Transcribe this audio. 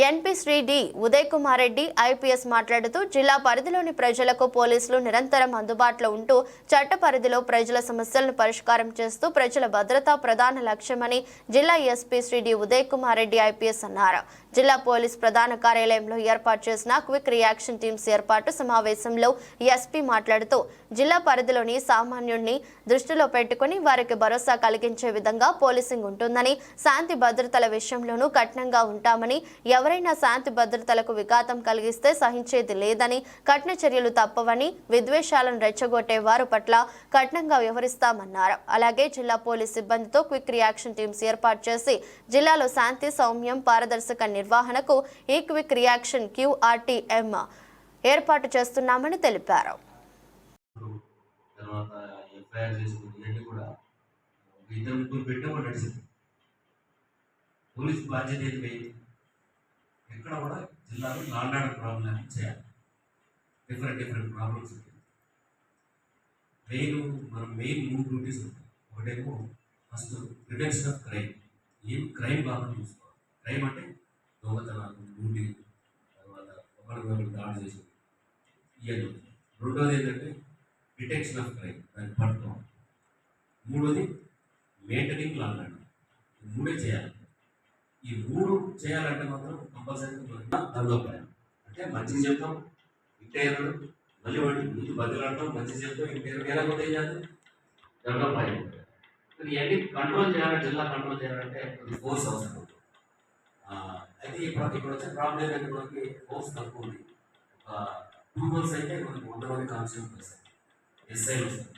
NP Shri D Uday Kumar Reddy IPS మాట్లాడుతూ జిల్లా పరిధిలోని ప్రజలకు పోలీసులు నిరంతరం అందుబాటులో ఉంటూ చట్ట పరిధిలో ప్రజల సమస్యలను పరిష్కారం చేస్తూ ప్రజల భద్రత ప్రధాన లక్ష్యమని జిల్లా SP Shri D Uday Kumar Reddy IPS అన్నారు. జిల్లా పోలీస్ ప్రధాన కార్యాలయంలో ఏర్పాటు చేసిన క్విక్ రియాక్షన్ టీమ్స్ ఏర్పాటు సమావేశంలో ఎస్పీ మాట్లాడుతూ జిల్లా పరిధిలోని సామాన్యుడిని దృష్టిలో పెట్టుకుని వారికి భరోసా కలిగించే విధంగా పోలీసింగ్ ఉంటుందని, శాంతి భద్రతల విషయంలోనూ కఠినంగా ఉంటామని, ఎవరైనా శాంతి భద్రతలకు విఘాతం కలిగిస్తే సహించేది లేదని, కఠిన చర్యలు తప్పవని, విద్వేషాలను రెచ్చగొట్టే వారి పట్ల కఠినంగా వ్యవహరిస్తామన్నారు. అలాగే జిల్లా పోలీస్ సిబ్బందితో క్విక్ రియాక్షన్ టీమ్స్ ఏర్పాటు చేసి జిల్లాలో శాంతి సౌమ్యం పారదర్శక నిర్వహణకు ఈ క్విక్ రియాక్షన్ QRTM ఏర్పాటు చేస్తున్నామని తెలిపారు. పోలీస్ బాధ్యత ఎక్కడ కూడా జిల్లాలో లాండ్ ఆర్డర్ ప్రాబ్లమ్ చేయాలి. డిఫరెంట్ ప్రాబ్లమ్స్ ఉంటాయి. మెయిన్ 3 డ్యూటీస్ ఉంటాయి. ఒకటేమో ఫస్ట్ ప్రివెన్షన్ ఆఫ్ క్రైమ్. ఏం క్రైమ్ కాకుండా చూసుకోవాలి. క్రైమ్ అంటే దొంగతనాలు, లూటీ, తర్వాత ఒకరికొకరు దాడి చేసి ఇవన్నీ. రెండోది ఏంటంటే డిటెక్షన్ ఆఫ్ క్రైమ్, దాన్ని పట్టుకోవాలి. మూడోది మెయింటైనింగ్ లాండ్ ఆర్డర్. ఈ 3 చేయాలి. ఈ 3 చేయాలంటే మాత్రం కంపల్సరీగా దండోపాయం. అంటే మంచి చెప్తాం ఇంటైనరు, మళ్ళీ వాటి ముందు బదిలాడటం, మంచి చెప్తాం ఇంటైనర్ ఎలాగో చేయాలి, దండోపాయం. ఇవన్నీ కంట్రోల్ చేయాలి. జిల్లా కంట్రోల్ చేయాలంటే ఫోర్స్ అవసరం. అయితే ఇక్కడ వచ్చే ప్రాబ్లం ఏంటంటే మనకి ఫోర్స్ తక్కువ ఉంది. ఒక 2 months అయితే మనకి 100 మంది కాన్స్టేబుల్స్ వస్తాయి, SIలు వస్తాయి.